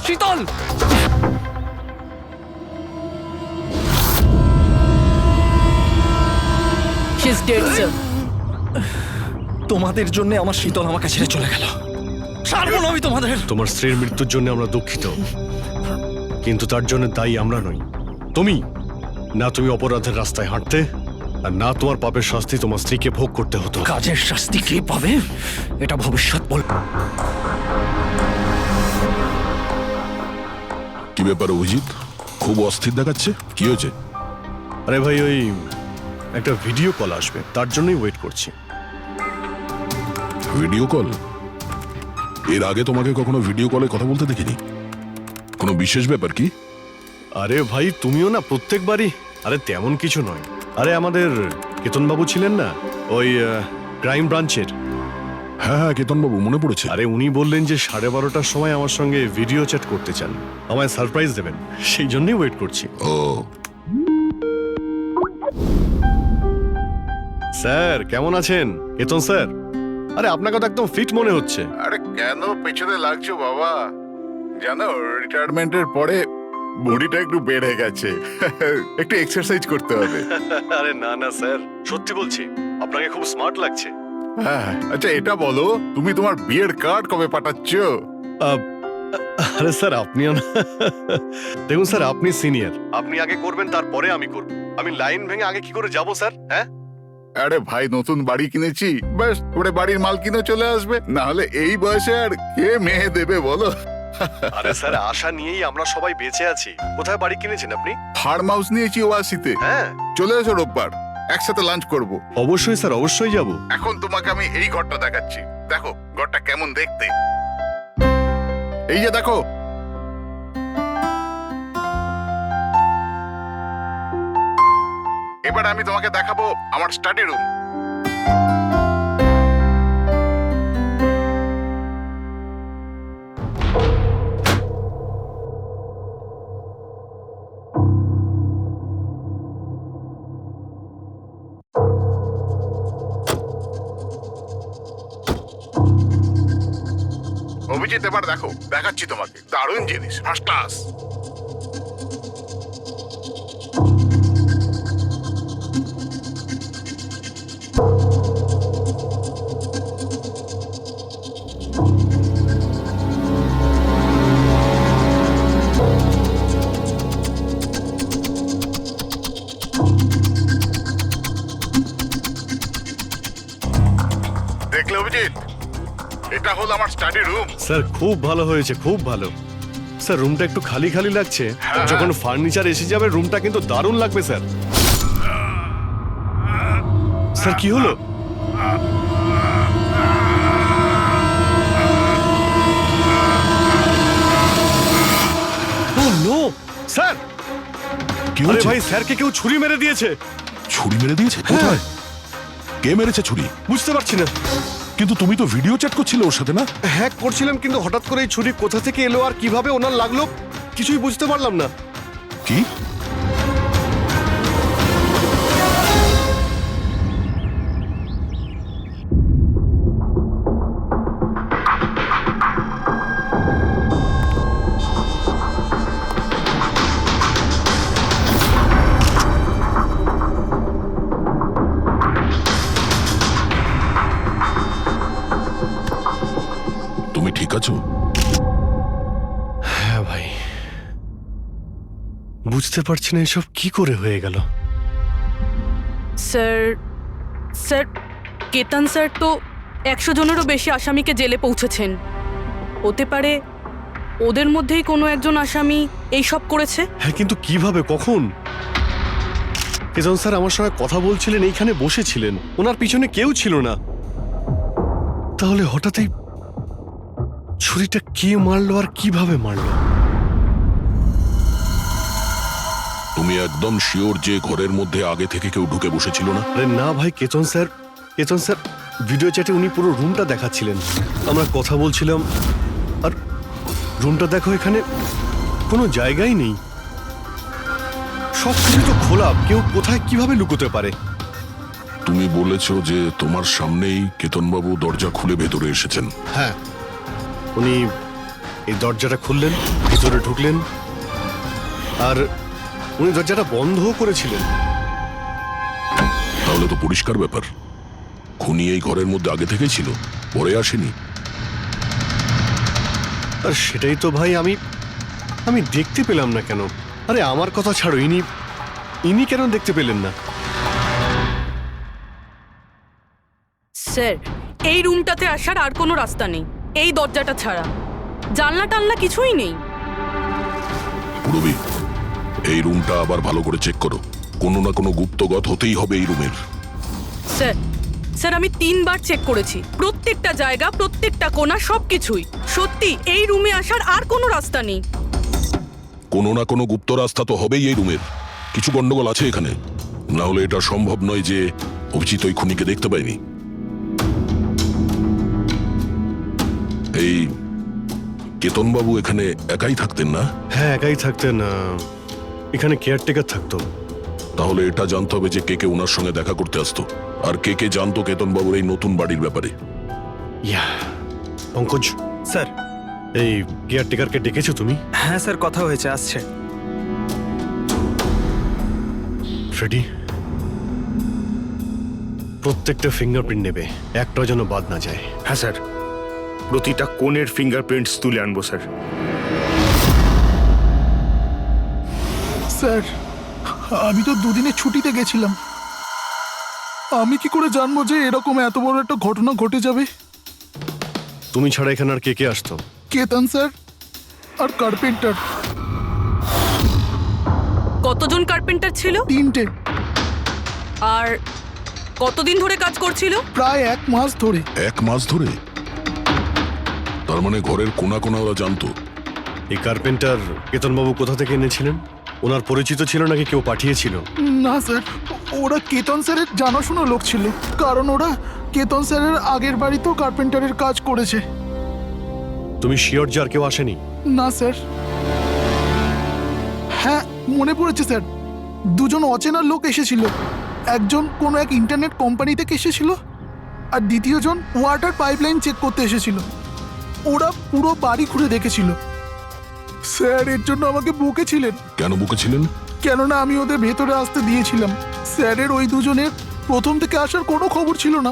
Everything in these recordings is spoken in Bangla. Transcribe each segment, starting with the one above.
শীতল! She's dead, sir. তোমাদের জন্য আমার শীতল আমাকে ছেড়ে চলে গেল। ছাড়বো না আমি তোমাদের। তোমার স্ত্রীর মৃত্যুর জন্য আমরা দুঃখিত, কিন্তু তার জন্য দায়ী আমরা নই, তুমি। না তুমি অপরাধের রাস্তায় হাঁটতে, আর না তোমার পাপের শাস্তি তোমার স্ত্রীকে ভোগ করতে হতো। কাজের শাস্তি কে পাবে এটা ভবিষ্যৎ বল। কি ব্যাপার অভিজিৎ, খুব অস্থির দেখাচ্ছে, কি হয়েছে? আরে ভাই, ওই একটা ভিডিও কল আসবে, তার জন্যই ওয়েট করছি। Video call? এর আগে তোমাকে কখনো ভিডিও কলে কথা বলতে দেখিনি। কোনো বিশেষ ব্যাপার কি? আরে ভাই, তুমিও না প্রত্যেকবারই। আরে তেমন কিছু নয়। আরে আমাদের কেতনবাবু ছিলেন না, ওই ক্রাইম ব্রাঞ্চের। হ্যাঁ হ্যাঁ, কেতনবাবু, মনে পড়েছে। আরে উনি বললেন যে 12:30টার সময় আমার সঙ্গে ভিডিও চ্যাট করতে চান, আমায় সারপ্রাইজ দেবেন, সেই জন্যই ওয়েট করছি। ও, স্যার কেমন আছেন? কেতন স্যার, আরে আপনাকে তো একদম ফিট মনে হচ্ছে। আরে কেন পেছনে লাগছো বাবা? জানো, রিটায়ারমেন্টের পরে বডিটা একটু বেড়ে গেছে। একটু এক্সারসাইজ করতে হবে। আরে না না স্যার, সত্যি বলছি, আপনাকে খুব স্মার্ট লাগছে। হ্যাঁ, আচ্ছা এটা বলো, তুমি তোমার বিয়ের কার্ড কবে পাঠাচ্ছ? আরে স্যার, আপনিও না। দেখুন স্যার, আপনি সিনিয়র, আপনি আগে করবেন, তারপরে আমি করব। আমি লাইন ভেঙে আগে কি করে যাব স্যার? হ্যাঁ, আরে ভাই, নতুন বাড়ি কিনেছি, ব্যাস ওরে বাড়ির মাল কিনে চলে আসবে। না হলে এই বয়সে আর কে মেয়ে দেবে বলো? আরে স্যার, আশা নিয়েই আমরা সবাই বেঁচে আছি। কোথায় বাড়ি কিনেছেন আপনি? ফার্ম হাউস নিয়েছি ওয়াসিতে। হ্যাঁ, চলে এসো রোববার, একসাথে লাঞ্চ করব। অবশ্যই স্যার, অবশ্যই যাব। এখন তোমাকে আমি এই ঘরটা দেখাচ্ছি, দেখো ঘরটা কেমন দেখতে। এই যে দেখো, এবার আমি তোমাকে দেখাবো আমার স্টাডি রুম। অভিজিৎ, এবার দেখো, দেখাচ্ছি তোমাকে দারুণ জিনিস, ফার্স্ট ক্লাস। দেখলে অভিজিৎ, এটা হলো আমার স্টাডি রুম। স্যার খুব ভালো হয়েছে, খুব ভালো। স্যার রুমটা একটু খালি খালি লাগছে, যখন ফার্নিচার এসে যাবে রুমটা কিন্তু দারুণ লাগবে স্যার। স্যার কি হলো? ও নো স্যার! কি আরে হয়েছে? ভাই, স্যারকে কেউ ছুরি মেরে দিয়েছে। ছুরি মেরে দিয়েছে? কোথায়? কে মেরেছে ছুরি? বুঝতে পারছি না। কিন্তু তুমি তো ভিডিও চ্যাট করছিলে ওর সাথে, না? হ্যাক করছিলাম, কিন্তু হঠাৎ করে এই ছুরি কোথা থেকে এলো আর কিভাবে ওনার লাগলো কিছুই বুঝতে পারলাম না। কি? তুমি ঠিক আছো? হ্যাঁ ভাই, বুঝতে পারছি না এসব কি করে হয়ে গেল। স্যার, স্যার, কেতন স্যার তো 100 জনেরও বেশি আসামিকে জেলে পৌঁছেছেন। হতে পারে ওদের মধ্যেই কোনো একজন আসামি এই সব করেছে। হ্যাঁ, কিন্তু কিভাবে, কখন? কেতন স্যার আমার সঙ্গে কথা বলছিলেন, এইখানে বসেছিলেন, ওনার পিছনে কেউ ছিল না। তাহলে হঠাৎই ছুরিটা কে মারলো আর কিভাবে মারলো? তুমি একদম শিওর যে ঘরের মধ্যে আগে থেকে কেউ ঢুকে বসেছিল না? আরে না ভাই, কেতন স্যার ভিডিও চ্যাটে উনি পুরো রুমটা দেখাচ্ছিলেন, আমরা কথা বলছিলাম, আর রুমটা দেখো, এখানে কোনো জায়গাই নেই, সব কিছু তো খোলা, কেউ কোথায় কিভাবে লুকোতে পারে? তুমি বলেছো যে তোমার সামনেই কেতনবাবু দরজা খুলে ভেতরে এসেছেন। হ্যাঁ, উনি এই দরজাটা খুললেন, ভিতরে ঢুকলেন, আর উনি দরজাটা বন্ধও করেছিলেন। তাহলে তো পরিষ্কার ব্যাপার, খুনি এই ঘরের মধ্যে আগে থেকেই ছিল, পরে আসেনি। আর সেটাই তো ভাই আমি দেখতে পেলাম না কেন? আরে আমার কথা ছাড়ো, ইনি কেন দেখতে পেলেন না? স্যার, এই রুমটাতে আসার আর কোনো রাস্তা নেই, এই দরজাটা ছাড়া। জানলা টানলা কিছুই নেই। পুরবি, এই রুমটা আবার ভালো করে চেক করো, কোনো না কোনো গুপ্তগত হতেই হবে এই রুমের। স্যার, স্যার আমি 3 বার চেক করেছি, প্রত্যেকটা জায়গা, প্রত্যেকটা কোণা, সবকিছুই। সত্যি এই রুমে আসার আর কোনো রাস্তা নেই। কোনো না কোনো গুপ্ত রাস্তা তো হবেই এই রুমের। কিছু গন্ডগোল আছে এখানে, না হলে এটা সম্ভব নয় যে অভিজিৎ ওই খুনিকে দেখতে পায়নি। এই কেতনবাবু এখানে একাই থাকতেন না? হ্যাঁ, একাই থাকতেন। এখানে কেয়ারটেকার থাকতো। তাহলে এটা জানতে হবে যে কে কে ওনার সঙ্গে দেখা করতে আসতো, আর কে কে জানতো কেতনবাবুর এই নতুন বাড়ির ব্যাপারে। ইয়া, পঙ্কজ স্যার। এই কেয়ারটেকারকে ডেকেছো তুমি? হ্যাঁ স্যার, কথা হয়েছে, আসছে। ফ্রেডি, প্রত্যেকটা ফিঙ্গারপ্রিন্ট নেবে, একটাও যেন বাদ না যায়। হ্যাঁ স্যার, প্রতিটা কোণের ফিঙ্গারপ্রিন্টস তুলে আনবো স্যার। স্যার, আমি তো দুদিনের ছুটিতে গেছিলাম। আমি কি করে জানবো যে এরকম এত বড় একটা ঘটনা ঘটে যাবে? তুমি ছাড়া এখানে আর কে কে আসতো? কেতন স্যার আর কার্পেন্টার, কতজন কার্পেন্টার ছিল? 3টে। আর কতদিন ধরে কাজ করছিল? প্রায় 1 মাস ধরে। 1 মাস ধরে? তার মানে ঘরের কোনা কোনা ওরা জানতো। এই কার্পেন্টার কেতনবাবু কোথা থেকে এনেছিলেন? ওনার পরিচিত ছিল নাকি কেউ পাঠিয়েছিল? না স্যার, ওরা কেতন স্যারের জানাশোনা লোক ছিল, কারণ ওরা কেতন স্যারের আগের বাড়িতেও কার্পেন্টারের কাজ করেছে। তুমি শিওর যে আর কেউ আসেনি? না স্যার। হ্যাঁ, মনে পড়েছে স্যার, 2জন অচেনা লোক এসেছিল। একজন কোনো এক ইন্টারনেট কোম্পানি থেকে এসেছিল, আর দ্বিতীয়জন ওয়াটার পাইপলাইন চেক করতে এসেছিল। ওরা পুরো বাড়ি ঘুরে দেখেছিল। স্যার এর জন্য আমাকে বকেছিলেন। কেন বকেছিলেন? কেননা আমি ওদের ভেতরে আসতে দিয়েছিলাম। স্যারের ওই 2জনের প্রথম থেকে আসার কোনো খবর ছিল না।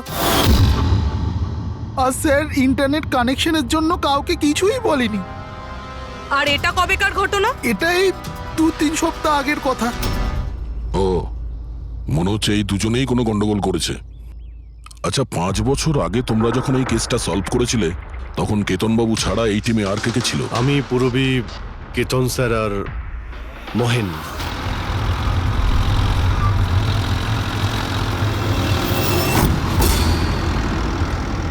আর স্যার ইন্টারনেট কানেকশনের জন্য কাউকে কিছুই বলেনি। আর এটা কবেকার ঘটনা? এটাই 2-3 সপ্তাহ আগের কথা। ও, মনে হচ্ছে এই দুজনেই কোনো গন্ডগোল করেছে। আচ্ছা, 5 বছর আগে তোমরা যখন এই কেসটা সলভ করেছিলে, তখন কেতনবাবু ছাড়া এই টিমে আর কে কে ছিল? আমি, পুরবী, কেতন স্যার আর মহেন।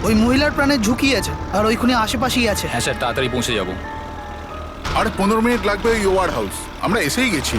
ওই মহিলার প্রাণের ঝুঁকি আছে, আর ওইখানে আশেপাশেই আছে। হ্যাঁ স্যার, তাড়াতাড়ি পৌঁছে যাব। আর 15 মিনিট লাগবে ওই ওয়ার হাউস, আমরা এসেই গেছি।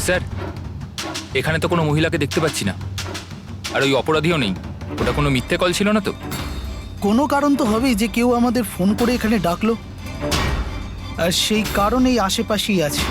স্যার, এখানে তো কোনো মহিলাকে দেখতে পাচ্ছি না, আর ওই অপরাধীও নেই। ওটা কোনো মিথ্যে কল ছিল না তো? কোনো কারণ তো হবেই যে কেউ আমাদের ফোন করে এখানে ডাকলো, আর সেই কারণেই আশেপাশেই আছে।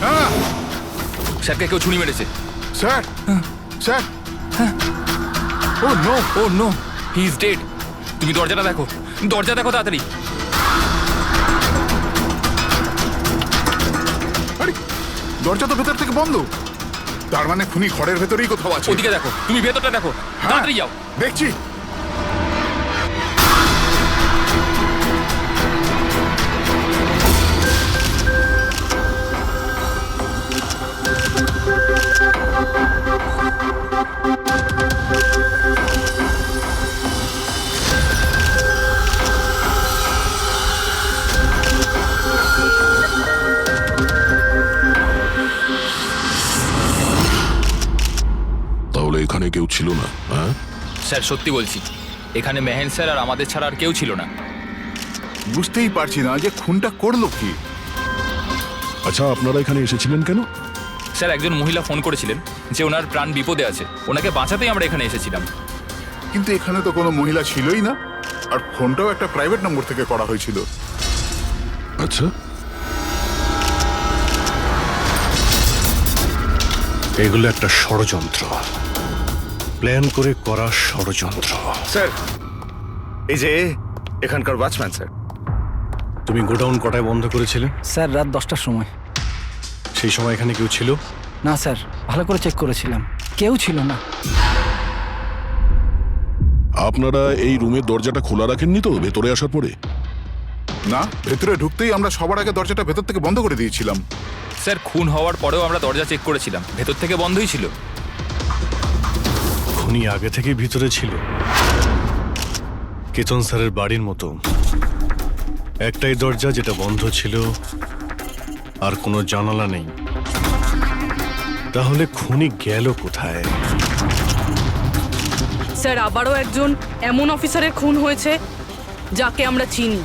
হ্যাঁ স্যারকে কেউ ছুরি মেরেছে। Sir sir oh no oh no, he is dead. তুমি দরজাটা দেখো, দরজা দেখো তাড়াতাড়ি। আরে দরজা তো ভেতর থেকে বন্ধ, তার মানে খুনি ঘরের ভেতরেই কোথাও আছে। ওদিকে দেখো, তুমি ভেতরটা দেখো, হ্যাঁ, তাড়াতাড়ি যাও। দেখছি। তাহলে এখানে কেউ ছিল না? হ্যাঁ, স্যার সত্যি বলছি, এখানে মেহেন স্যার আর আমাদের ছাড়া আর কেউ ছিল না। বুঝতেই পারছি না যে খুনটা করলো কি। আচ্ছা আপনারা এখানে এসেছিলেন কেন? স্যার একজন মহিলা ফোন করেছিলেন যে ওনার প্রাণ বিপদে আছে, ওনাকে বাঁচাতেই আমরা এখানে এসেছিলাম। কিন্তু এখানে তো কোনো মহিলা ছিলই না, আর ফোনটাও একটা প্রাইভেট নম্বর থেকে করা হয়েছিল। আচ্ছা, এগুলো একটা ষড়যন্ত্র, প্ল্যান করে করা ষড়যন্ত্র। স্যার এই যে এখানকার ওয়াচম্যান স্যার। তুমি গোডাউন কটায় বন্ধ করেছিলে? স্যার রাত 10টার সময়। সেই সময় এখানে কেউ ছিল? না স্যার, ভালো করে চেক করেছিলাম, কেউ ছিল না। আপনারা এই রুমের দরজাটা খোলা রাখেননি তো ভেতরে আসার পরে? না, ভেতরে ঢুকতেই আমরা সবার আগে দরজাটা ভেতর থেকে বন্ধ করে দিয়েছিলাম। স্যার খুন হওয়ার পরেও আমরা দরজা চেক করেছিলাম, ভেতর থেকে বন্ধই ছিল। খুনি আগে থেকেই ভিতরে ছিল, কেতন স্যারের বাড়ির মতো। একটাই দরজা যেটা বন্ধ ছিল, আর কোনো জানালা নেই। তাহলে খুনি গেল কোথায়? স্যার আবারও একজন এমন অফিসারের খুন হয়েছে যাকে আমরা চিনি।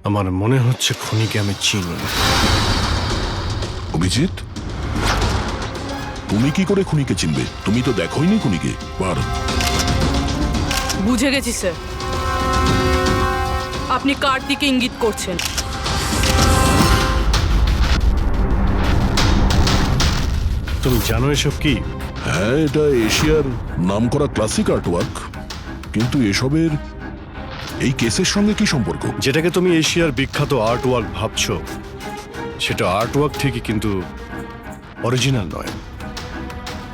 আমার মনে হচ্ছে খুনিকে আমি চিনি। অভিজিৎ, তুমি কি করে খুনিকে চিনবে? তুমি তো দেখোইনি খুনিকে। পার বুঝে গেছি স্যার, আপনি কার দিকে ইঙ্গিত করছেন। তুমি জানো এসব কি? হ্যাঁ, এটা এশিয়ার নামকরা ক্লাসিক আর্টওয়ার্ক, কিন্তু এসবের এই কেসের সঙ্গে কি সম্পর্ক? যেটাকে তুমি এশিয়ার বিখ্যাত আর্ট ওয়ার্ক ভাবছো, সেটা আর্ট ওয়ার্ক ঠিকই, কিন্তু অরিজিনাল নয়।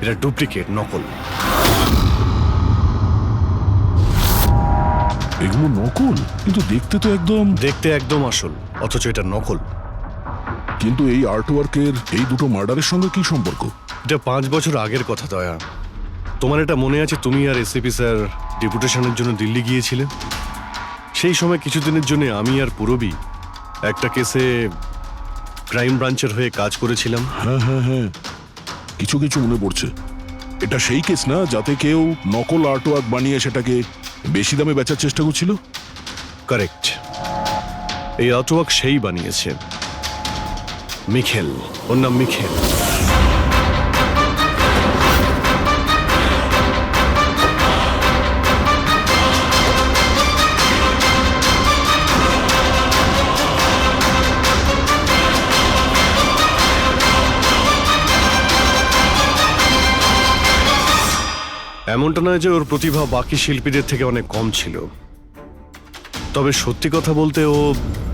এটা ডুপ্লিকেট, নকল। এগুলো নকল, কিন্তু দেখতে তো একদম। দেখতে একদম আসল, অথচ এটা নকল। কিন্তু এই আর্টওয়ার্কের এই দুটো মার্ডারের সঙ্গে কি সম্পর্ক? এটা 5 বছর আগের কথা দয়া। তোমার এটা মনে আছে, তুমি আর এসিপি স্যার ডেপুটেশনের জন্য দিল্লি গিয়েছিলে? সেই সময় কিছুদিনের জন্য আমি আর পুরবী একটা কেসে ক্রাইম ব্রাঞ্চের হয়ে কাজ করেছিলাম। হ্যাঁ হ্যাঁ হ্যাঁ, কিছু কিছু মনে পড়ছে। এটা সেই কেস না যাতে কেউ নকল আর্টওয়ার্ক বানিয়ে সেটাকে বেশি দামে বেচার চেষ্টা করছিল? কারেক্ট, এই আর্টওয়ার্ক সেই বানিয়েছে, মিখেল। ওর নাম মিখেল। এমনটা নয় যে ওর প্রতিভা বাকি শিল্পীদের থেকে অনেক কম ছিল, তবে সত্যি কথা বলতে ও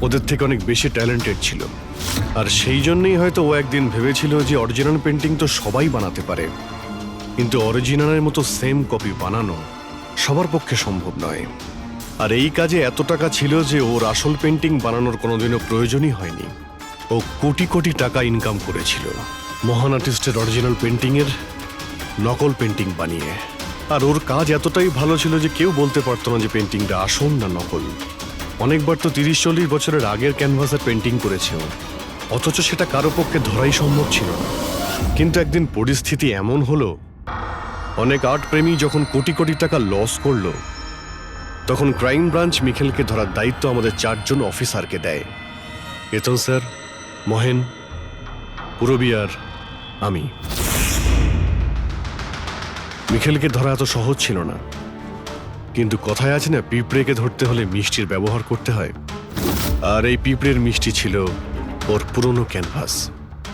ওদের থেকে অনেক বেশি ট্যালেন্টেড ছিল। আর সেই জন্যই হয়তো ও একদিন ভেবেছিল যে অরিজিনাল পেন্টিং তো সবাই বানাতে পারে, কিন্তু অরিজিনালের মতো সেম কপি বানানো সবার পক্ষে সম্ভব নয়। আর এই কাজে এত টাকা ছিল যে ওর আসল পেন্টিং বানানোর কোনোদিনও প্রয়োজনই হয়নি। ও কোটি কোটি টাকা ইনকাম করেছিল মহান আর্টিস্টের অরিজিনাল পেন্টিংয়ের নকল পেন্টিং বানিয়ে। আর ওর কাজ এতটাই ভালো ছিল যে কেউ বলতে পারতো না যে পেন্টিংটা আসল না নকল। অনেকবার তো 30-40 বছরের আগের ক্যানভাসের পেন্টিং করেছে ও, অথচ সেটা কারো পক্ষে ধরাই সম্ভব ছিল না। কিন্তু একদিন পরিস্থিতি এমন হলো, অনেক আর্ট প্রেমী যখন কোটি কোটি টাকা লস করলো, তখন ক্রাইম ব্রাঞ্চ মিখেলকে ধরার দায়িত্ব আমাদের 4 জন অফিসারকে দেয়। কেতন স্যার, মহেন, পুরবী আর আমি। মিখেলকে ধরা এত সহজ ছিল না, কিন্তু কথায় আছে না, পিঁপড়েকে ধরতে হলে মিষ্টির ব্যবহার করতে হয়। আর এই পিঁপড়ের মিষ্টি ছিল ওর পুরনো ক্যানভাস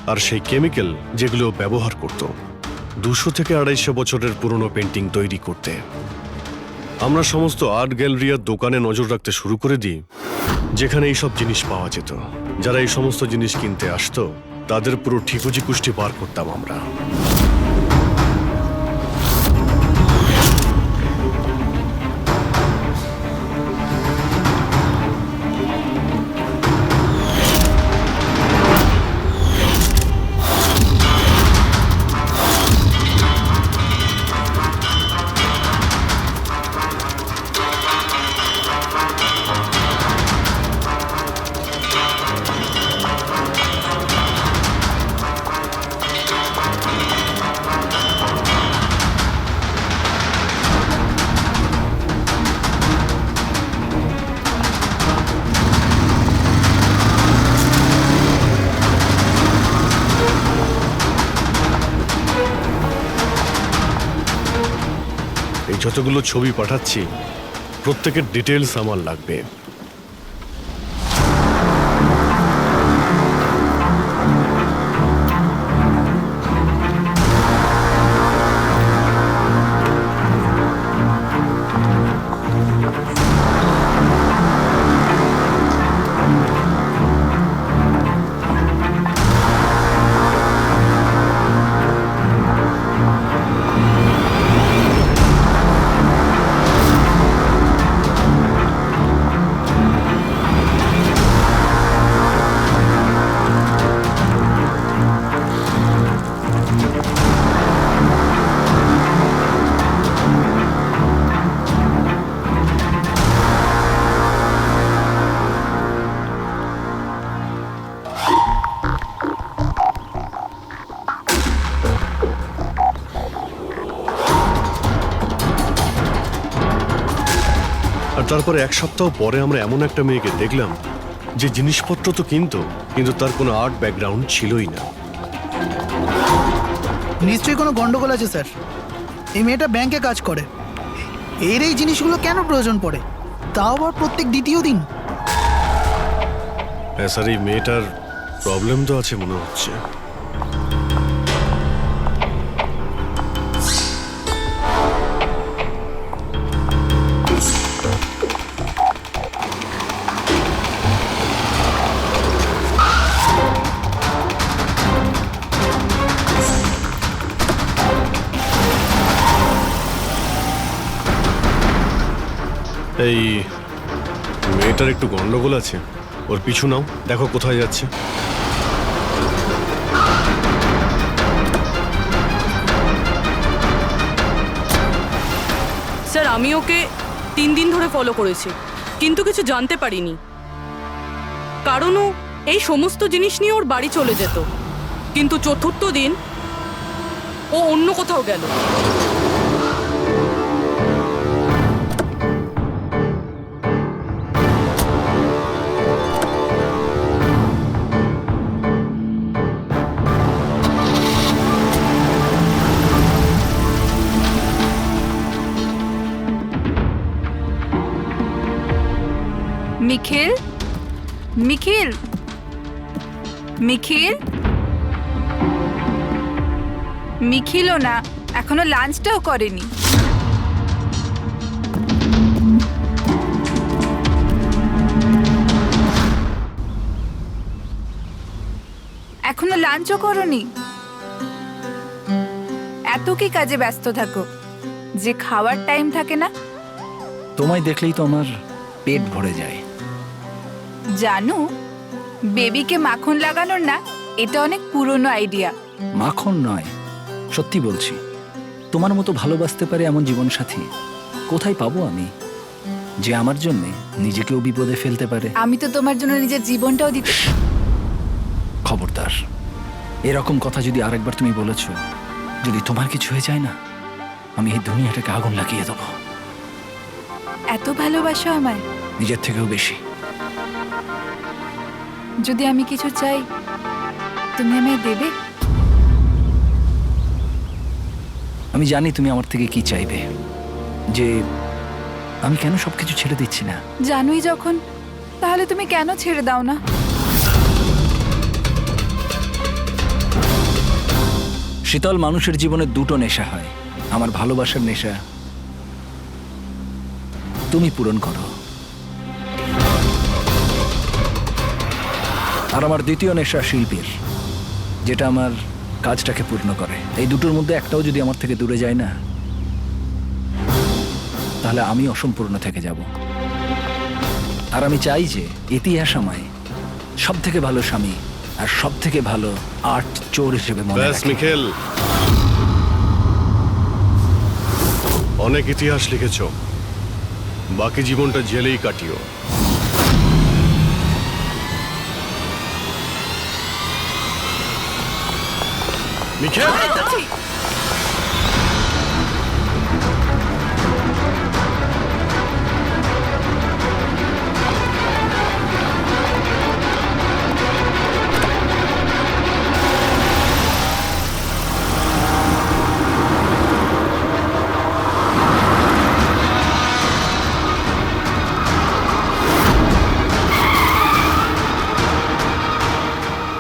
আর সেই কেমিক্যাল যেগুলো ও ব্যবহার করত 200 থেকে 250 বছরের পুরনো পেন্টিং তৈরি করতে। আমরা সমস্ত আর্ট গ্যালারি আর দোকানে নজর রাখতে শুরু করে দিই যেখানে এইসব জিনিস পাওয়া যেত। যারা এই সমস্ত জিনিস কিনতে আসতো তাদের পুরো ঠিকুজি কুষ্টি বার করতাম আমরা। এই যতগুলো ছবি পাঠাচ্ছি প্রত্যেকের ডিটেলস আমার লাগবে। আর তারপরে 1 সপ্তাহ পরে আমরা এমন একটা মেয়েকে দেখলাম যে জিনিসপত্র তো কিন্তু তার কোনো আর্ট ব্যাকগ্রাউন্ড ছিলই না। নিশ্চয়ই কোনো গন্ডগোল আছে স্যার। এই মেয়েটা ব্যাংকে কাজ করে, এর এই জিনিসগুলো কেন প্রয়োজন পড়ে, তাও আবার প্রত্যেক দ্বিতীয় দিন? হ্যাঁ স্যার, এই মেয়েটার প্রবলেম তো আছে মনে হচ্ছে। এই মেয়েটার একটু গন্ডগোল আছে, ওর পিছু নাও, দেখো কোথায় যাচ্ছে। স্যার আমি ওকে 3 দিন ধরে ফলো করেছি, কিন্তু কিছু জানতে পারিনি। কারণ ও এই সমস্ত জিনিস নিয়ে ওর বাড়ি চলে যেত, কিন্তু 4র্থ দিন ও অন্য কোথাও গেল। নিখিল, নিখিল, নিখিল, নিখিলও না, এখনো লাঞ্চটাও করেনি। এখনো লাঞ্চও করনি? এত কি কাজে ব্যস্ত থাকো যে খাওয়ার টাইম থাকে না? তোমায় দেখলেই তো আমার পেট ভরে যায়। জানো, বেবিকে মাখন লাগানোর না, এটা অনেক পুরনো আইডিয়া। মাখন নয়, সত্যি বলছি, তোমার মতো ভালোবাসতে পারে এমন জীবনসাথী কোথায় পাবো আমি, যে আমার জন্য নিজেকেও বিপদে ফেলতে পারে। আমি তো তোমার জন্য নিজের জীবনটাও দিতে। খবরদার, এরকম কথা যদি আরেকবার তুমি বলেছ, যদি তোমার কিছু হয়ে যায় না, আমি এই দুনিয়াটাকে আগুন লাগিয়ে দেবো। এত ভালোবাসো আমায়? নিজের থেকেও বেশি। যদি আমি কিছু চাই, তুমি আমায় দেবে? আমি জানি তুমি আমার থেকে কি চাইবে, যে আমি কেন সবকিছু ছেড়ে দিচ্ছি না। জানোই যখন, তাহলে তুমি কেন ছেড়ে দাও না? শীতল, মানুষের জীবনে দুটো নেশা হয়, আমার ভালোবাসার নেশা তুমি পূরণ করো, আর আমার দ্বিতীয় নেশা শিল্পীর, যেটা আমার কাজটাকে পূর্ণ করে। এই দুটোর মধ্যে একটাও যদি আমার থেকে দূরে যায় না, তাহলে আমি অসম্পূর্ণ থেকে যাব। আর আমি চাই যে ইতিহাস আমায় সব থেকে ভালো স্বামী আর সব থেকে ভালো আর্ট চোর হিসেবে মনে ব্যাস রাখে। মিখেল, অনেক ইতিহাস লিখেছ, বাকি জীবনটা জেলেই কাটিও। মিখেল,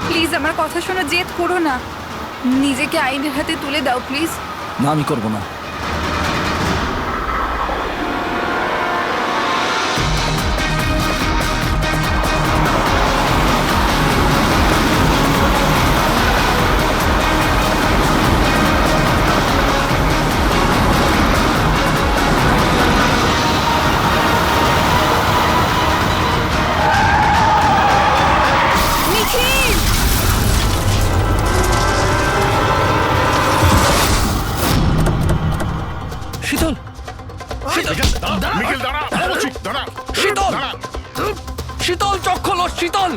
প্লিজ আমার কথা শোনো, জেদ করো না, নিজেকে আইনের হাতে তুলে দাও প্লিজ। না, আমি করব না। নিখিল! শীতল, মিখেল দাঁড়া, বলছি, দাঁড়া, শীতল, দাঁড়া। শীতল, চোখ খোলো, শীতল।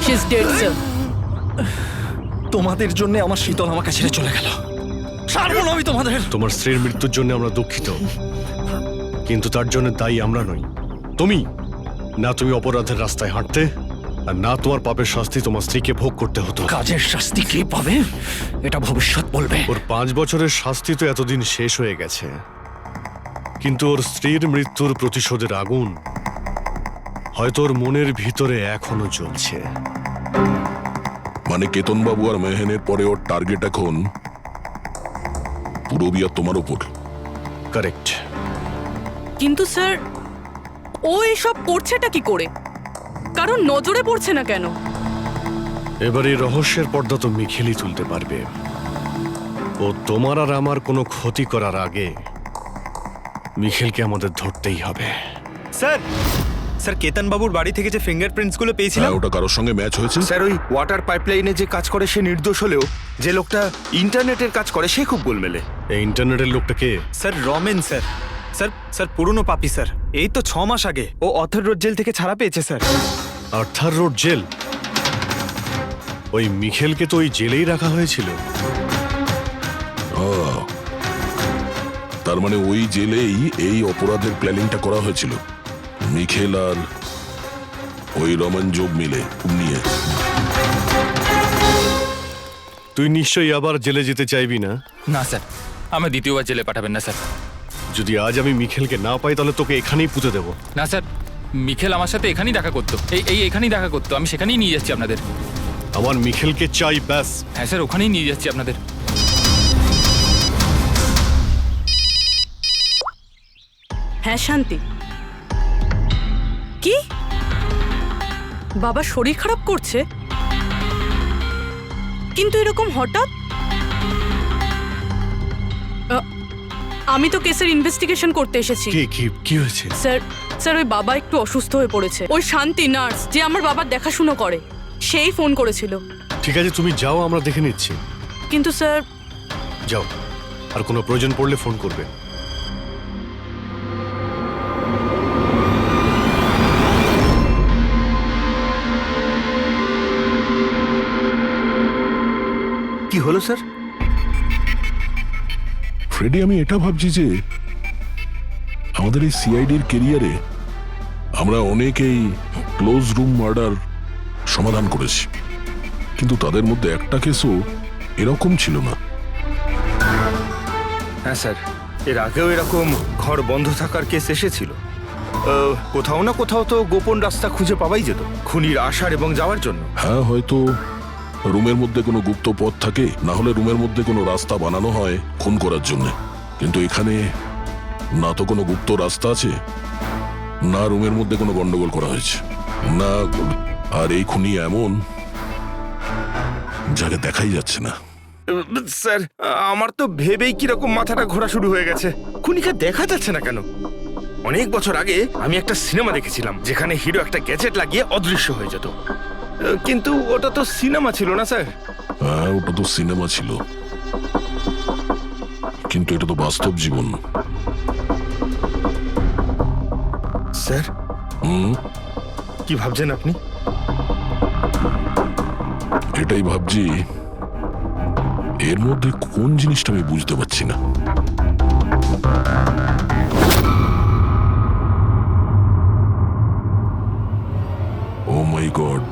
She is dead, sir. তোমাদের জন্য আমার শীতল আমাকে ছেড়ে চলে গেল। ছাড়বো না আমি তোমাদের। তোমার স্ত্রীর মৃত্যুর জন্য আমরা দুঃখিত, কিন্তু তার জন্য দায়ী আমরা নই, তুমি। না তুমি অপরাধের রাস্তায় হাঁটতে, আর না তোমার পাপের শাস্তি তোমার স্ত্রীকে ভোগ করতে হতো। কাজের শাস্তি কে পাবে এটা ভবিষ্যৎ বলবে। ওর 5 বছরের শাস্তি তো এতদিন শেষ হয়ে গেছে, কিন্তু ওর স্ত্রীর মৃত্যুর প্রতিশোধের আগুন হয়তো ওর মনের ভিতরে এখনো জ্বলছে। মানে কেতন বাবু আর মেহেনের পরে ওর টার্গেট এখন পুরবি আর তোমার উপর। কারেক্ট। কিন্তু স্যার, ও এসব করছেটা কি করে? কারণ নজরে পড়ছে না কেন? এবার এই রহস্যের পর্দা তো মিখেলই তুলতে পারবে। ও তোমার আর আমার কোনো ক্ষতি করার আগে মিখেলকে আমাদের ধরতেই হবে। স্যার, স্যার কেতন বাবুর বাড়ি থেকে যে ফিঙ্গারপ্রিন্টসগুলো পেয়েছিলাম, হ্যাঁ, ওটা কারোর সঙ্গে ম্যাচ হয়েছে? স্যার ওই ওয়াটার পাইপলাইনে যে কাজ করে সে নির্দোষ হলেও যে লোকটা ইন্টারনেটের কাজ করে সে খুব গোলমেলে। এই ইন্টারনেটের লোকটা কে? Sir Ramen sir. Sir sir পুরনো পাপি স্যার, এই তো 6 মাস আগে ও অথর রোড জেল থেকে ছাড়া পেয়েছে স্যার। Arthur road jail? ওই মিখেলকে তো ওই জেলেই রাখা হয়েছিল। তার মানে ওই জেলেই এই অপরাধের প্ল্যানিংটা করা হয়েছিল, মিখেল আর ওই রমন যোগ মিলে নিয়ে। তুই নিশ্চয়ই আবার জেলে যেতে চাইবি না? না স্যার, আমার দ্বিতীয়বার জেলে পাঠাবেন না স্যার। যদি আজ আমি মিখেলকে না পাই তাহলে তোকে এখানেই পুঁতে দেবো। না স্যার, মিখেল আমার সাথে এখানেই দেখা করতো, এখানেই দেখা করতো, আমি সেখানেই নিয়ে যাচ্ছি আপনাদের। আমার মিখেলকে চাই, ব্যাস। হ্যাঁ স্যার, ওখানেই নিয়ে যাচ্ছি আপনাদের। হ্যাঁ শান্তি। কি? বাবা শরীর খারাপ করছে? কিন্তু এরকম হঠাৎ? আমি তো কেসের ইনভেস্টিগেশন করতে এসেছি। কি হয়েছে? স্যার ওই বাবা একটু অসুস্থ হয়ে পড়েছে। ওই শান্তি নার্স যে আমার বাবার দেখাশুনো করে, সেই ফোন করেছিল। ঠিক আছে, তুমি যাও, আমরা দেখে নিচ্ছি। কিন্তু স্যার। যাও, আর কোনো প্রয়োজন পড়লে ফোন করবে। কি হলো স্যার? ফ্রেডি, আমি এটা ভাবছি যে আমাদের এই সিআইডির কেরিয়ারে আমরা অনেকেই ক্লোজ রুম মার্ডার সমাধান করেছি, কিন্তু তাদের মধ্যে একটা কেসও এরকম ছিল না। হ্যাঁ স্যার, এর আগেও এরকম ঘর বন্ধ থাকার কেস এসেছিল। কোথাও না কোথাও তো গোপন রাস্তা খুঁজে পাওয়াই যেত খুনির আসার এবং যাওয়ার জন্য। হ্যাঁ, হয়তো রুমের মধ্যে কোনো গুপ্ত পথ থাকে, না হলে রুমের মধ্যে কোনো রাস্তা বানানো হয় খুন করার জন্য। কিন্তু এখানে না তো কোনো গুপ্ত রাস্তা আছে, না রুমের মধ্যে কোনো গন্ডগোল করা হয়েছে, না। আর এই খুনি এমন যাকে দেখাই যাচ্ছে না। স্যার, আমার তো ভেবেই কিরকম মাথাটা ঘোরা শুরু হয়ে গেছে। খুনিকে দেখা যাচ্ছে না কেন? অনেক বছর আগে আমি একটা সিনেমা দেখেছিলাম যেখানে হিরো একটা গ্যাজেট লাগিয়ে অদৃশ্য হয়ে যেত, কিন্তু ওটা তো সিনেমা ছিল না স্যার। হ্যাঁ, ওটা তো সিনেমা ছিল, কিন্তু এটা তো বাস্তব জীবন। স্যার, কি ভাবছেন আপনি? এটাই ভাবছি, এর মধ্যে কোন জিনিসটা আমি বুঝতে পারছি না। ও মাই গড,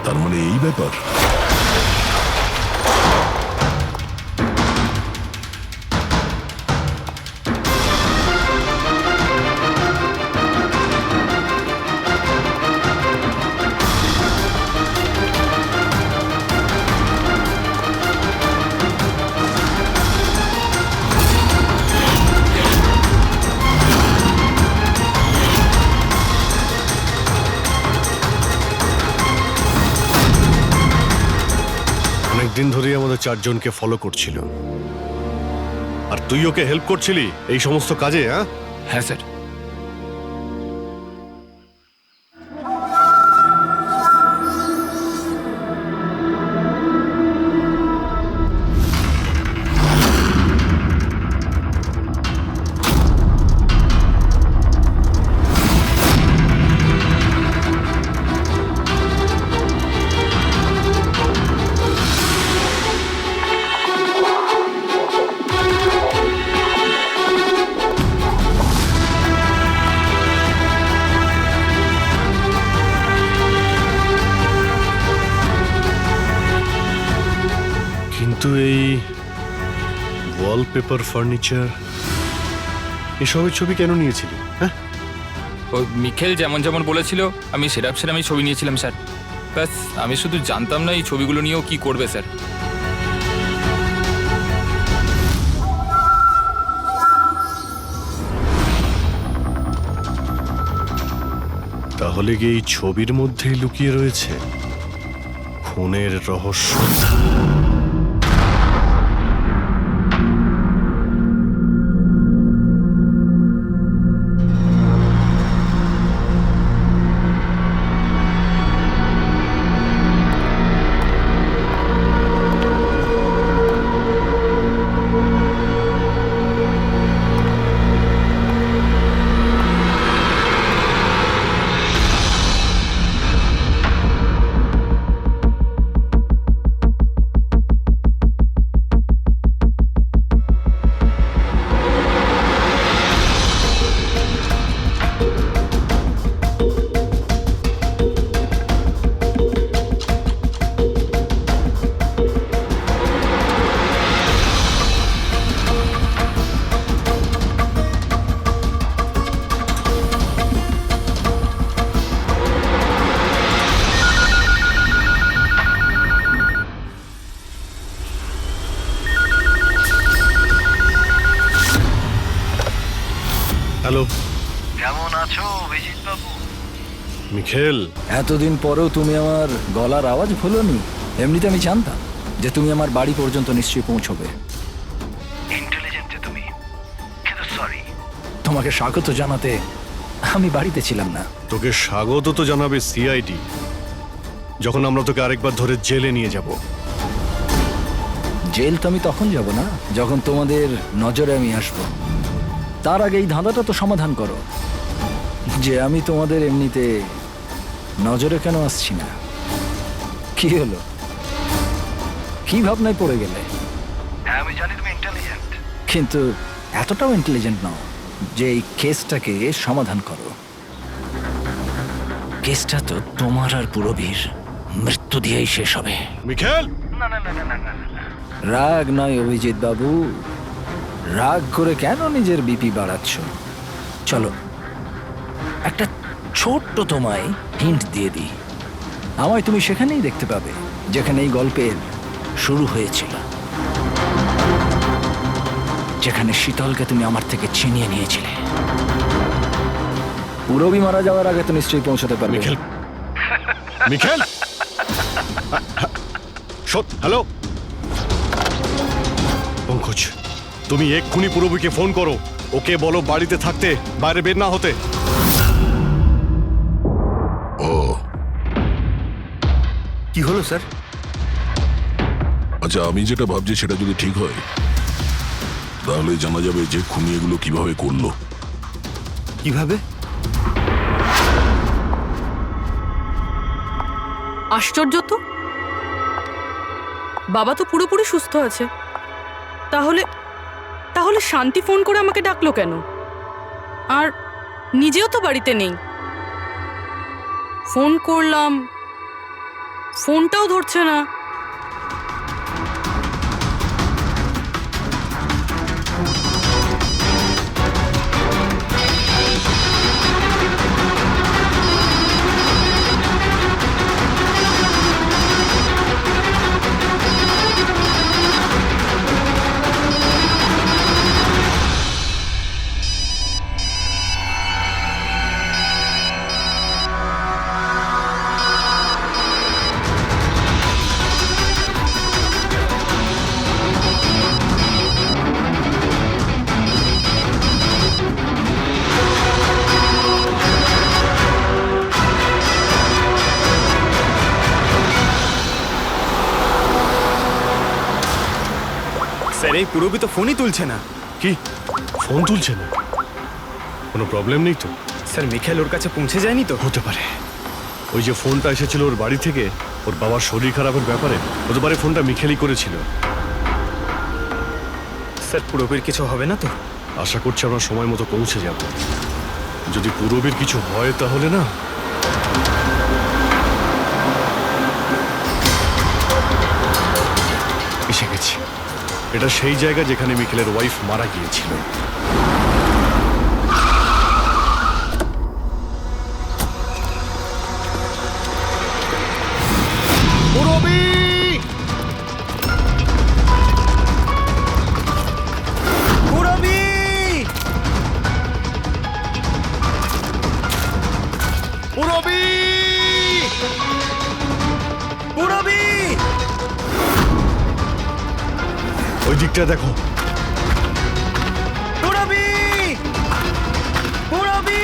তার মানে এই ব্যাপার। অনেকদিন ধরেই আমাদের চারজনকে ফলো করছিল, আর তুই ওকে হেল্প করছিলি এই সমস্ত কাজে। হ্যাঁ স্যার। কিন্তু এই ওয়ালপেপার, ফার্নিচার, এসবের ছবি কেন নিয়েছিলি? হ্যাঁ, ওই মিখেল যেমন যেমন বলেছিল আমি সেরকমই ছবি নিয়েছিলাম স্যার। ব্যাস, আমি শুধু জানতাম না এই ছবিগুলো নিয়েও কি করবে স্যার। তাহলে কি এই ছবির মধ্যেই লুকিয়ে রয়েছে খুনের রহস্য? হ্যালো, কেমন আছো অভিজিৎ বাবু? মিখেল। এতদিন পরেও তুমি আমার গলার আওয়াজ ভুলোনি। এমনিতে আমি জানতাম যে তুমি আমার বাড়ি পর্যন্ত নিশ্চয়ই পৌঁছবে। ইন্টেলিজেন্ট তুমি, কিন্তু সরি, তোমাকে স্বাগত জানাতে আমি বাড়িতে ছিলাম না। তোকে স্বাগত তো জানাবে সিআইডি, যখন আমরা তোকে আরেকবার ধরে জেলে নিয়ে যাব। জেল তো আমি তখন যাব না যখন তোমাদের নজরে আমি আসব। তার আগে এই ধাঁধাটা তো সমাধান করো যে আমি তোমাদের এমনিতে নজরে কেন আসছি না। কি হলো, কি ভাবনায় পড়ে গেলে? হ্যাঁ, আমি জানি তুমি ইন্টেলিজেন্ট, কিন্তু এতটাও ইন্টেলিজেন্ট নও যে এই কেসটাকে সমাধান করো। কেসটা তো তোমার আর পুরবীর মৃত্যু দিয়েই শেষ হবে। মিখেল, রাগ নয় অভিজিৎ বাবু, রাগ করে কেন নিজের বিপি বাড়াচ্ছ? চলো একটা ছোট্ট তোমায় হিন্ট দিয়ে দিই। আমায় তুমি সেখানেই দেখতে পাবে যেখানে এই গল্পের শুরু হয়েছিল, যেখানে শীতলকে তুমি আমার থেকে ছিনিয়ে নিয়েছিলে। পুরবি মারা যাওয়ার আগে তো নিশ্চয়ই পৌঁছতে পারবে। মিখেল, মিখেল, হ্যালো পঙ্কজ, তুমি এক্ষুনি পুরবীকে ফোন করো, ওকে বলো বাড়িতে থাকতে, বাইরে বের না হতে। ও কি হলো স্যার? আচ্ছা, আমি যেটা ভাবছি সেটা যদি ঠিক হয় তাহলে জানা যাবে যে খুনি এগুলো কিভাবে করলো। কিভাবে? আশ্চর্য তো, বাবা তো পুরোপুরি সুস্থ আছে। তাহলে তাহলে শান্তি ফোন করে আমাকে ডাকলো কেন? আর নিজেও তো বাড়িতে নেই। ফোন করলাম, ফোনটাও ধরছে না। স্যার এই পুরবি তো ফোনই তুলছে না। কি ফোন তুলছে না? কোনো প্রবলেম নেই তো? স্যার মিখেল ওর কাছে পৌঁছে যায়নি তো? হতে পারে ওই যে ফোনটা এসেছিল ওর বাড়ি থেকে ওর বাবার শরীর খারাপের ব্যাপারে, হতে পারে ফোনটা মিখেলই করেছিল। স্যার পুরবির কিছু হবে না তো? আশা করছি আমরা সময় মতো পৌঁছে যাব। যদি পুরবীর কিছু হয় তাহলে না, এসে গেছি। এটা সেই জায়গা যেখানে মিখেলের ওয়াইফ মারা গিয়েছিল। পুরবী! পুরবি! পুরবী! পুরবি! ওই দিকটা দেখো। পুরবি! পুরবি!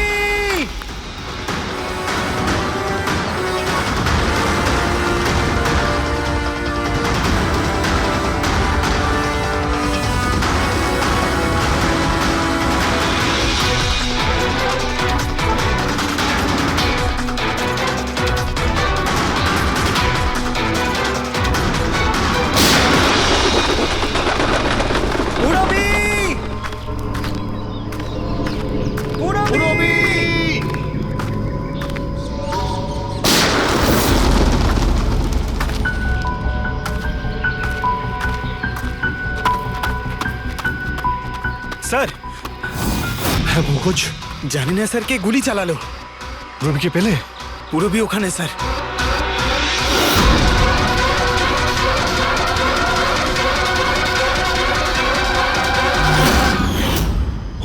পুরবি! পুরবি! স্যার হ্যাঁ পঙ্কজ, জানি না স্যার কে গুলি চালালো। পুরবীকে পেলে? পুরবি ওখানে sir.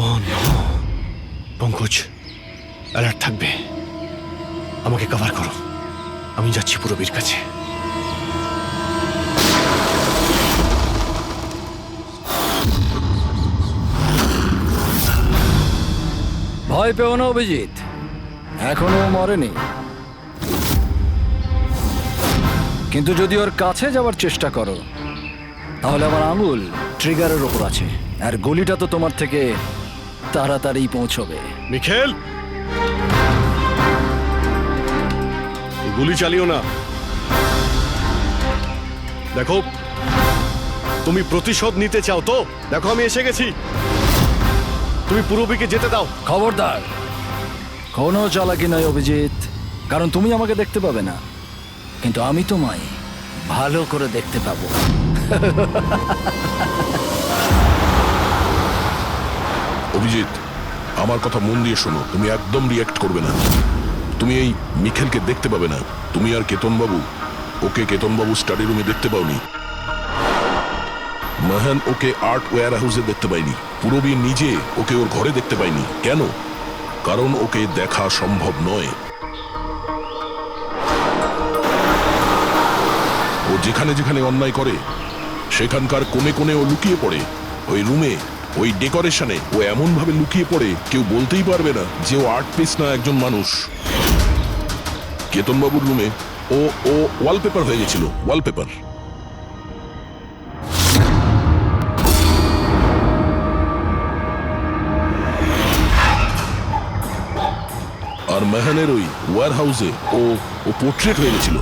Oh no! Pankaj, alert থাকবে। আমাকে কভার করো, আমি যাচ্ছি পুরবীর কাছে। ভয় পেও না অভিজিৎ, এখনো ও মরেনি। কিন্তু যদি ওর কাছে যাওয়ার চেষ্টা করো তাহলে আমার আঙুল ট্রিগারের ওপর আছে, আর গুলিটা তো তোমার থেকে তাড়াতাড়ি পৌঁছবে। মিখেল, গুলি চালিও না। দেখো, তুমি প্রতিশোধ নিতে চাও তো? দেখো আমি এসে গেছি, তুমি পুরবীকে যেতে দাও। খবরদার, কোনো চালাকি নয় অভিজিৎ, কারণ তুমি আমাকে দেখতে পাবে না, কিন্তু আমি তোমায় ভালো করে দেখতে পাবো। অভিজিৎ, আমার কথা মন দিয়ে শোনো, তুমি একদম রিয়াক্ট করবে না। তুমি এই মিখেলকে দেখতে পাবে না। তুমি আর কেতনবাবু ওকে কেতনবাবু স্টাডি রুমে দেখতে পাওনি। মাহান ওকে আর্ট ওয়্যার হাউসে দেখতে পাইনি। পুরবী নিজে ওকে ওর ঘরে দেখতে পাইনি। কেন? কারণ ওকে দেখা সম্ভব নয়। ও যেখানে যেখানে অন্যায় করে সেখানকার কোণে কোণে ও লুকিয়ে পড়ে। ওই রুমে, ওই ডেকোরেশনে ও এমন ভাবে লুকিয়ে পড়ে কেউ বলতেই পারবে না যে ও আর্ট পিস না একজন মানুষ। কেতনবাবুর রুমে ও ও ওয়ালপেপার হয়ে গেছিল, ওয়ালপেপার। আর মেহানের ওই ওয়্যার হাউসে ও ও পোর্ট্রেট হয়ে গেছিল।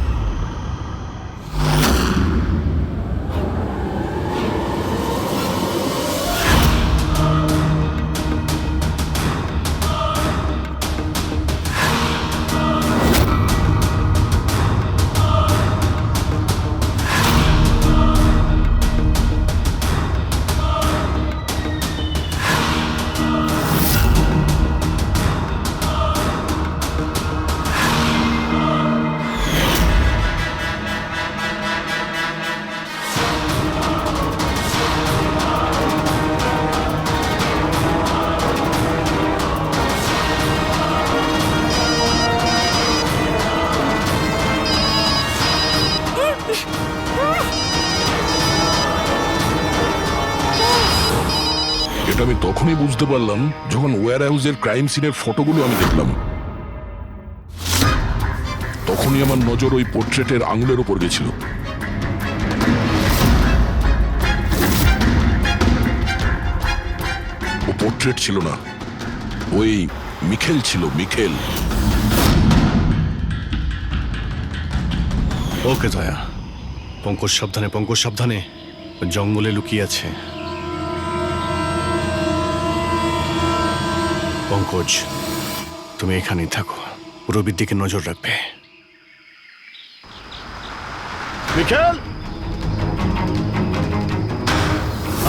এটা আমি তখনই বুঝতে পারলাম যখন ওয়্যার হাউসের ক্রাইম সিনের ফটোগুলো আমি দেখলাম। তখনই আমার নজর ওই পোর্ট্রেটের আঙুলের উপর গেছিল। ও পোর্ট্রেট ছিল না, ওই মিখেল ছিল, মিখেল। ওকে দয়া, পঙ্কজ সাবধানে, পঙ্কজ সাবধানে, জঙ্গলে লুকিয়ে আছে। পঙ্কজ, তুমি এখানেই থাকো, পুরবীর দিকে নজর রাখবে। মিখেল,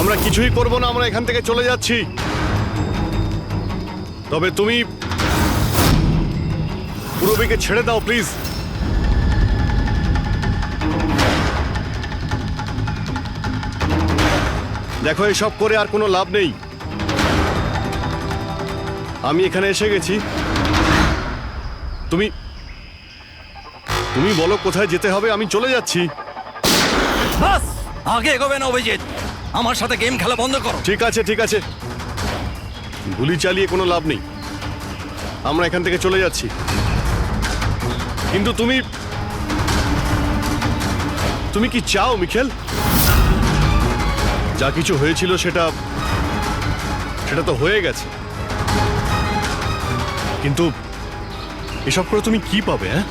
আমরা কিছুই করব না, আমরা এখান থেকে চলে যাচ্ছি। তবে তুমি পুরবীকে ছেড়ে দাও প্লিজ। দেখো, এসব করে আর কোনো লাভ নেই। আমি এখানে এসে গেছি, তুমি তুমি বলো কোথায় যেতে হবে, আমি চলে যাচ্ছি। বাস, আগে এগোবে না অভিজিৎ। আমার সাথে গেম খেলা বন্ধ করো। ঠিক আছে, ঠিক আছে, গুলি চালিয়ে কোনো লাভ নেই, আমরা এখান থেকে চলে যাচ্ছি। কিন্তু তুমি তুমি কি চাও মিখেল? যা কিছু হয়েছিল সেটা তো হয়ে গেছে, কিন্তু এসব করে তুমি কি পাবে? হ্যাঁ,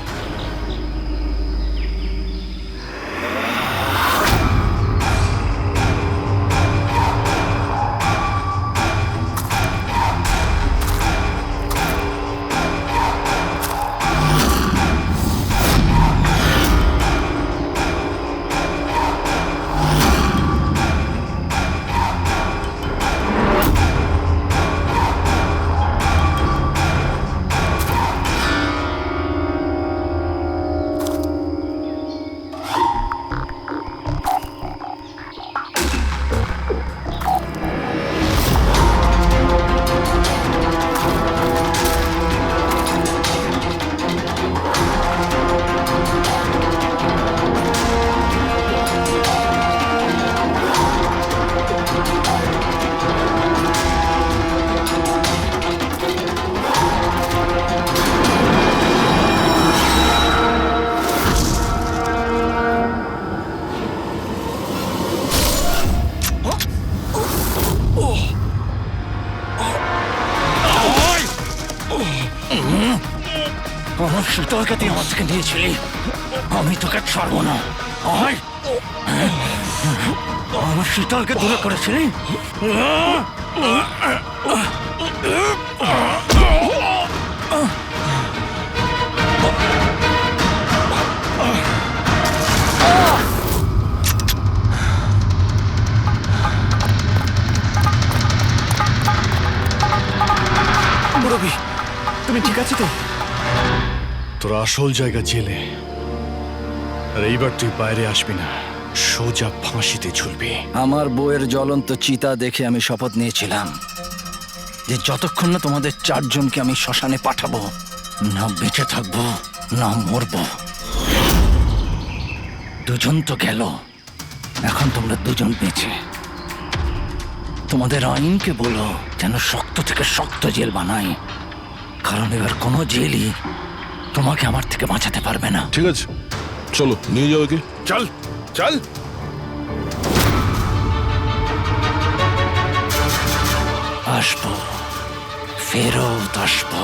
আমার শীতলকে তুই আমার থেকে নিয়েছিলি, আমি তোকে ছাড়বো না। আমার শীতলকে দূরে করেছিলি। ঠিক আছে তো? তোর আসল জায়গা জেলে, আর এইবার তুই বাইরে আসবি না, সোজা ফাঁসিতে ঝুলবি। আমার বউয়ের জ্বলন্ত চিতা দেখে আমি শপথ নিয়েছিলাম যে যতক্ষণ না তোমাদের চারজনকে আমি শ্মশানে পাঠাবো, না বেঁচে থাকবো না মরবো। দুজন তো গেল, এখন তোমরা দুজন বেঁচে। তোমাদের আইনকে বলো যেন শক্ত থেকে শক্ত জেল বানাই, কারণ এবার কোনো জেলই তোমাকে আমার থেকে বাঁচাতে পারবে না। ঠিক আছে, চলো নিয়ে যাও একে। চল চল। আসবো, ফেরত আসবো।